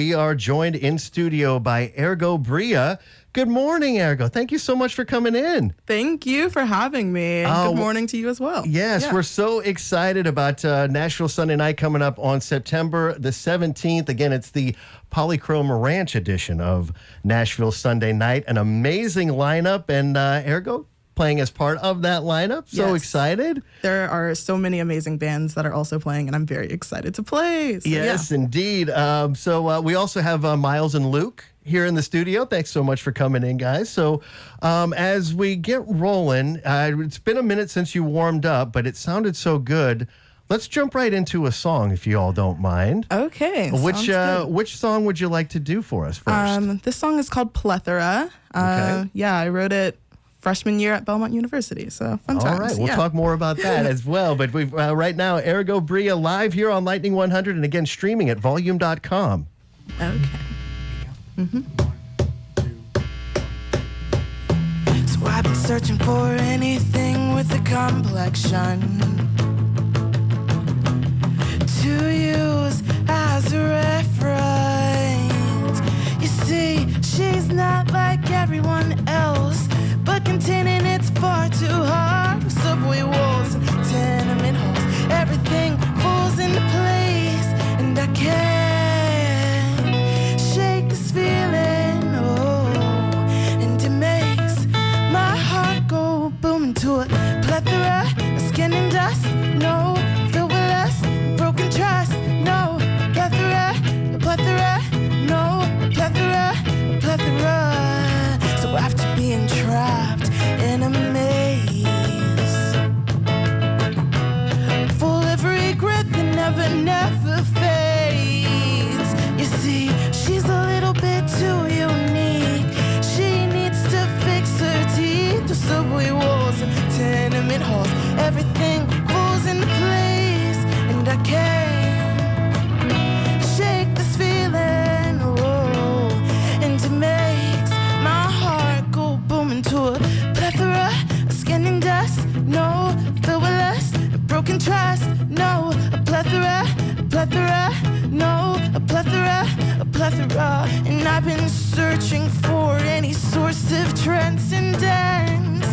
we are joined in studio by Ergo Bria. Good morning, Ergo. Thank you so much for coming in. Thank you for having me. Good morning to you as well. Yes, we're so excited about Nashville Sunday Night coming up on September the 17th. Again, it's the Polychrome Ranch edition of Nashville Sunday Night. An amazing lineup, and Ergo playing as part of that lineup. So excited. There are so many amazing bands that are also playing, and I'm very excited to play. So, yes, indeed. So we also have Miles and Luke here in the studio. Thanks so much for coming in, guys. So as we get rolling, it's been a minute since you warmed up, but it sounded so good. Let's jump right into a song, if you all don't mind. Okay. Which song would you like to do for us first? This song is called Plethora. Okay. I wrote it freshman year at Belmont University, so fun times. All right, we'll talk more about that as well. But we've right now, Ergo Bria live here on Lightning 100, and again, streaming at volume.com. Okay. So I've been searching for anything with a complexion to use as a reference. You see, she's not like everyone else, but containing it's far too hard. Subway walls and tenement halls, everything falls into place, and I can't shake this feeling, and it makes my heart go boom into a plethora of skin and dust. No, filled with lust, broken trust. No, plethora, no, plethora. So after being trapped in a maze, full of regret that never fades. You see, she's a little bit too unique. She needs to fix her teeth. The subway walls and tenement halls, everything falls into place, and I can't shake this feeling. And it makes my heart go boom into a plethora of skin and dust. No, filled with lust, broken trust. No, a plethora, no, a plethora. And I've been searching for any source of transcendence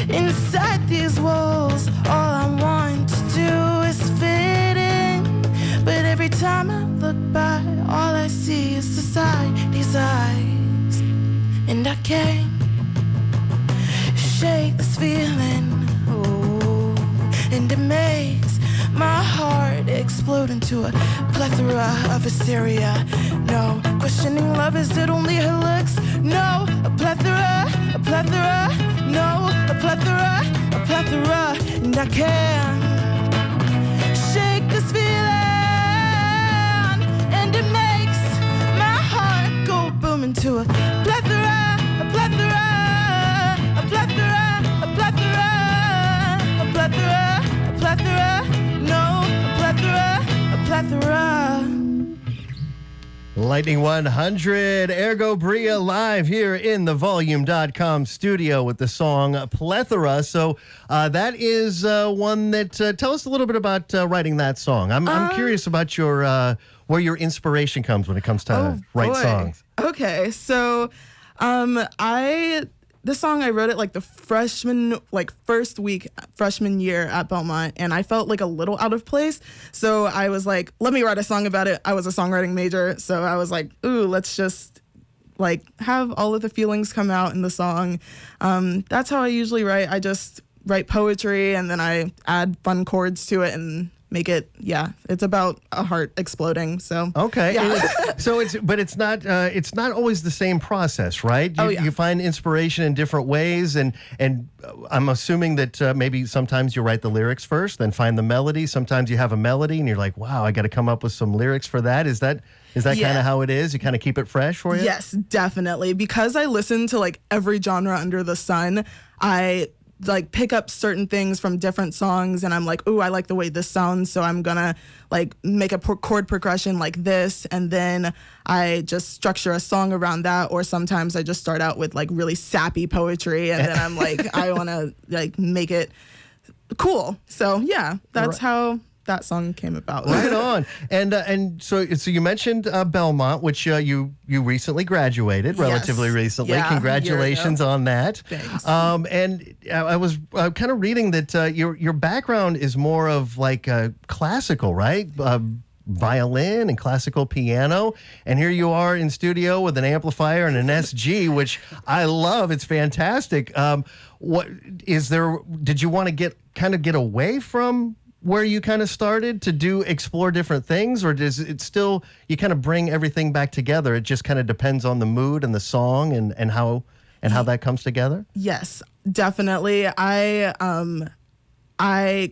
inside these walls. All I want to do is fit in, but every time I look by, all I see is these eyes, and I can't shake this feeling. And it makes my heart explode into a plethora of hysteria. No, questioning love, is it only her looks? No, a plethora, no, a plethora, and I can't shake this feeling, and it makes my heart go boom into a plethora, no, a plethora. Lightning 100, Ergo Bria live here in the volume.com studio with the song Plethora. So that is one that, tell us a little bit about writing that song. I'm curious about your where your inspiration comes when it comes to write songs. Okay, so this song, I wrote it like the first week freshman year at Belmont, and I felt like a little out of place. So I was like, let me write a song about it. I was a songwriting major, so I was like, ooh, let's just like have all of the feelings come out in the song. That's how I usually write. I just write poetry, and then I add fun chords to it and make it, it's about a heart exploding. So okay, yeah. So it's not always the same process, right? You find inspiration in different ways, and I'm assuming that maybe sometimes you write the lyrics first, then find the melody. Sometimes you have a melody, and you're like, wow, I got to come up with some lyrics for that. Is that kind of how it is? You kind of keep it fresh for you? Yes, definitely. Because I listen to like every genre under the sun, I like pick up certain things from different songs, and I'm like, ooh, I like the way this sounds, so I'm gonna like make a chord progression like this, and then I just structure a song around that. Or sometimes I just start out with like really sappy poetry, and then I'm like, I want to like make it cool. So yeah, that's how that song came about. Right on. And so you mentioned Belmont, which you recently graduated, relatively recently. Yeah, Congratulations on that. Thanks. And I was kind of reading that your background is more of like classical, right? Violin and classical piano, and here you are in studio with an amplifier and an SG, which I love. It's fantastic. What is there? Did you want to get away from where you kind of started to explore different things, or does it still you kind of bring everything back together? It just kind of depends on the mood and the song and how that comes together. Yes, definitely. I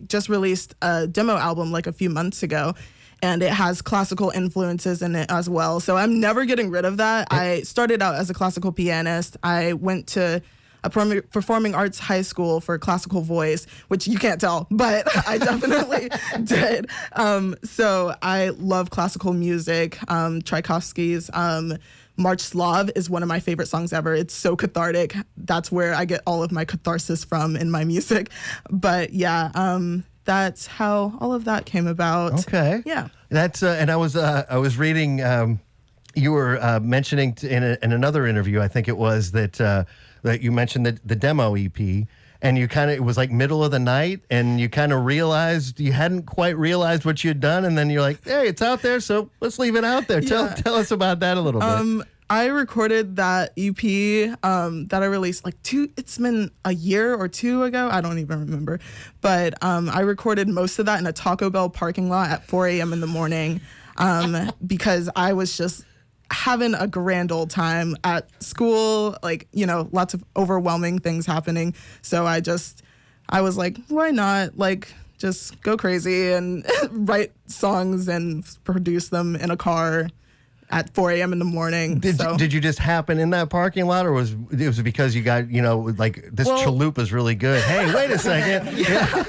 just released a demo album like a few months ago, and it has classical influences in it as well. So I'm never getting rid of that. I started out as a classical pianist. I went to a performing arts high school for classical voice, which you can't tell, but I definitely did. So I love classical music. Tchaikovsky's March Slav is one of my favorite songs ever. It's so cathartic. That's where I get all of my catharsis from in my music. But yeah, that's how all of that came about. Okay. Yeah. That's and I was reading. You were mentioning in another interview, I think it was that you mentioned the demo EP, and it was like middle of the night, and you kind of realized you hadn't quite realized what you'd done, and then you're like, hey, it's out there, so let's leave it out there. Yeah. Tell us about that a little bit. I recorded that EP that I released it's been a year or two ago. I don't even remember. But I recorded most of that in a Taco Bell parking lot at 4 a.m. in the morning because I was just having a grand old time at school, lots of overwhelming things happening. So I was like, why not? Just go crazy and write songs and produce them in a car at 4 a.m. in the morning. Did you just happen in that parking lot, or was it because you got, this chalupa's really good? Hey, wait a second. Yeah.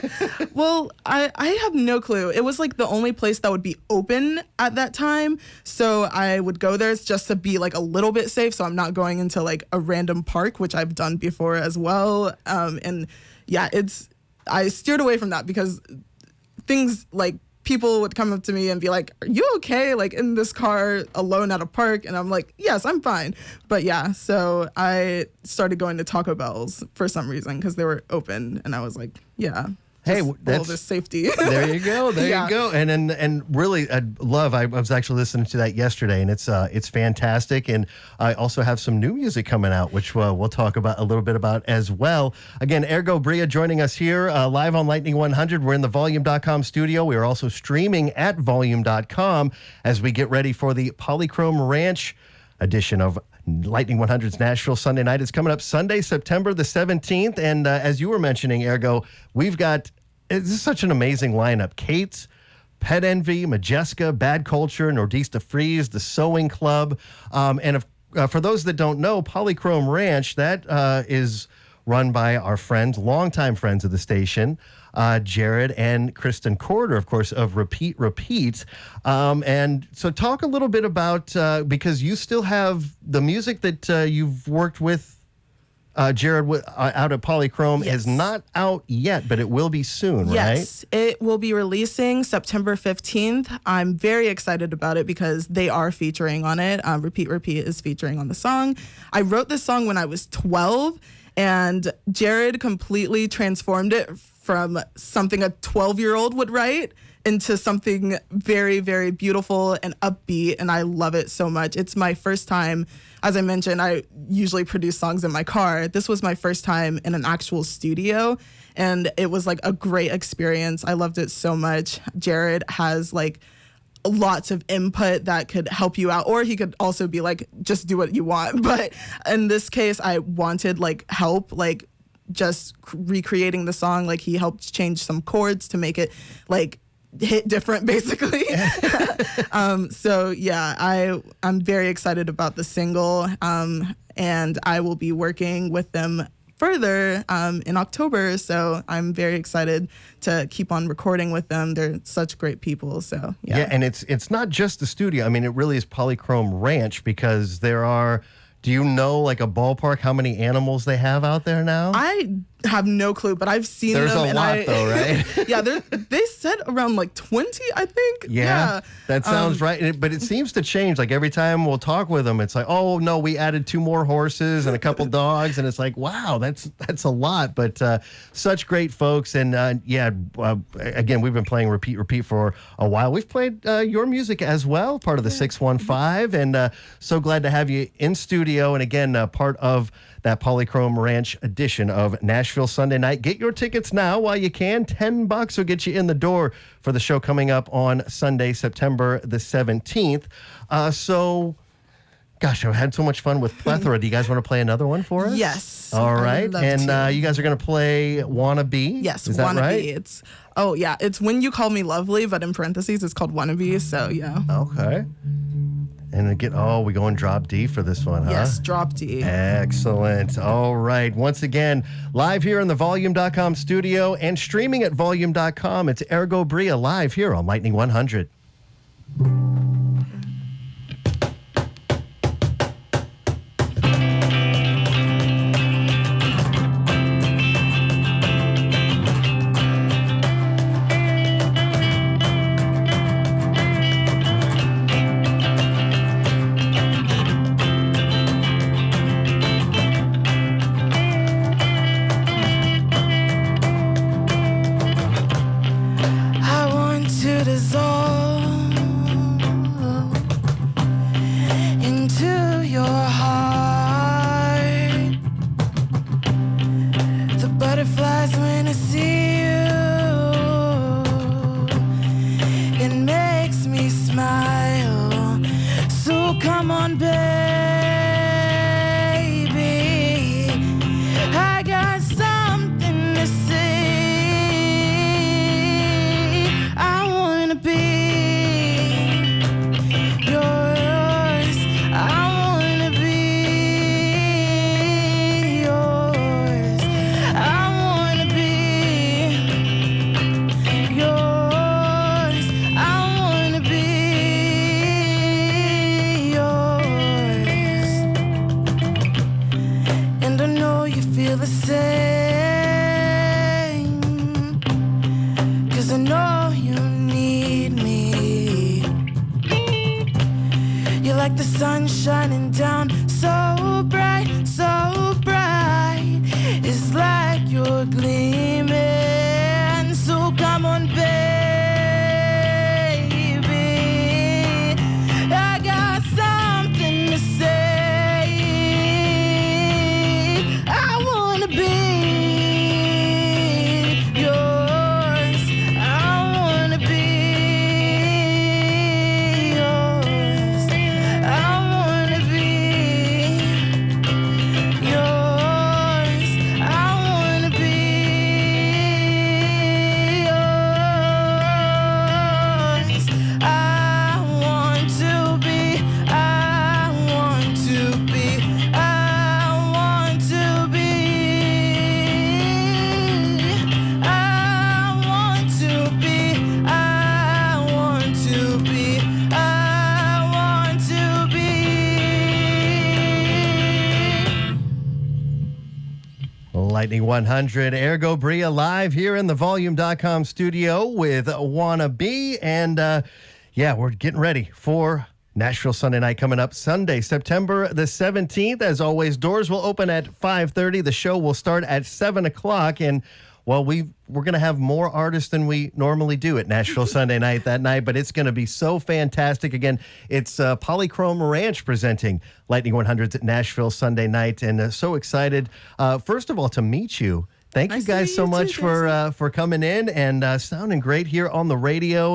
Well, I have no clue. It was the only place that would be open at that time. So I would go there just to be a little bit safe. So I'm not going into a random park, which I've done before as well. And yeah, I steered away from that because things people would come up to me and be like, are you okay? In this car alone at a park? And I'm like, yes, I'm fine. But yeah, so I started going to Taco Bell's for some reason because they were open. And I was like, yeah. Hey, all this safety. There you go. There you go. And really, I was actually listening to that yesterday, and it's fantastic. And I also have some new music coming out, which we'll talk about a little bit about as well. Again, Ergo, Bria joining us here live on Lightning 100. We're in the Volume.com studio. We are also streaming at Volume.com as we get ready for the Polychrome Ranch edition of Lightning 100's Nashville Sunday night. It's coming up Sunday, September the 17th. And as you were mentioning, Ergo, this is such an amazing lineup. Kate's, Pet Envy, Majeska, Bad Culture, Nordista Freeze, The Sewing Club. And for those that don't know, Polychrome Ranch, that is run by our friends, longtime friends of the station, Jared and Kristen Corder, of course, of Repeat. And so talk a little bit about, because you still have the music that you've worked with Jared out at Polychrome is not out yet, but it will be soon, right? Yes, it will be releasing September 15th. I'm very excited about it because they are featuring on it. Repeat is featuring on the song. I wrote this song when I was 12, and Jared completely transformed it from something a 12-year-old would write into something very, very beautiful and upbeat, and I love it so much. It's my first time. As I mentioned, I usually produce songs in my car. This was my first time in an actual studio, and it was a great experience. I loved it so much. Jared has lots of input that could help you out, or he could also be just do what you want. But in this case, I wanted help, just recreating the song. He helped change some chords to make it hit different, basically. So yeah, I'm very excited about the single, and I will be working with them further in October. So I'm very excited to keep on recording with them. They're such great people. So yeah, and it's not just the studio. I mean, it really is Polychrome Ranch because there are. Do you know a ballpark how many animals they have out there now? I have no clue, but I've seen There's them. a lot, though, right? Yeah, they said around like 20, I think. Yeah, that sounds right. But it seems to change. Like every time we'll talk with them, it's like, oh no, we added 2 more horses and a couple dogs, and it's like, wow, that's a lot. But such great folks, and again, we've been playing repeat for a while. We've played your music as well, part of the 615, and so glad to have you in studio. And again, part of that Polychrome Ranch edition of Nashville Sunday Night. Get your tickets now while you can. $10 will get you in the door for the show coming up on Sunday, September the 17th. Gosh, I've had so much fun with Plethora. Do you guys want to play another one for us? Yes. All right. And you guys are going to play Wannabe? Yes, Is that Wannabe. Right? It's When You Call Me Lovely, but in parentheses, it's called Wannabe. So, yeah. Okay. And again, we go in drop D for this one, huh? Yes, drop D. Excellent. All right. Once again, live here in the Volume.com studio and streaming at Volume.com. It's Ergo Bria live here on Lightning 100. I want to dissolve into your heart. The butterflies when I see you, it makes me smile. So come on, baby, I got something to say. I wanna be yours. I wanna be yours. I wanna be yours. I wanna be yours. And I know you feel the same, 'cause I know you need me. You're like the sun shining down, so bright, so bright. It's like you're gleaming. So come on, baby, I got something to say. I wanna be yours. I wanna be yours. I wanna be yours. I wanna be yours. I want to be, I want to be, I want to be, I want to be, I want to be, I want to be. Lightning 100, Ergo Bria live here in the Volume.com studio with Wannabe. And we're getting ready for Nashville Sunday Night coming up Sunday, September the 17th. As always, doors will open at 5:30. The show will start at 7 o'clock. And well, we're going to have more artists than we normally do at Nashville Sunday Night that night, but it's going to be so fantastic. Again, it's Polychrome Ranch presenting Lightning 100's at Nashville Sunday Night, and so excited, first of all, to meet you. Thank you Nice to guys meet so you much too, Jason. for coming in and sounding great here on the radio.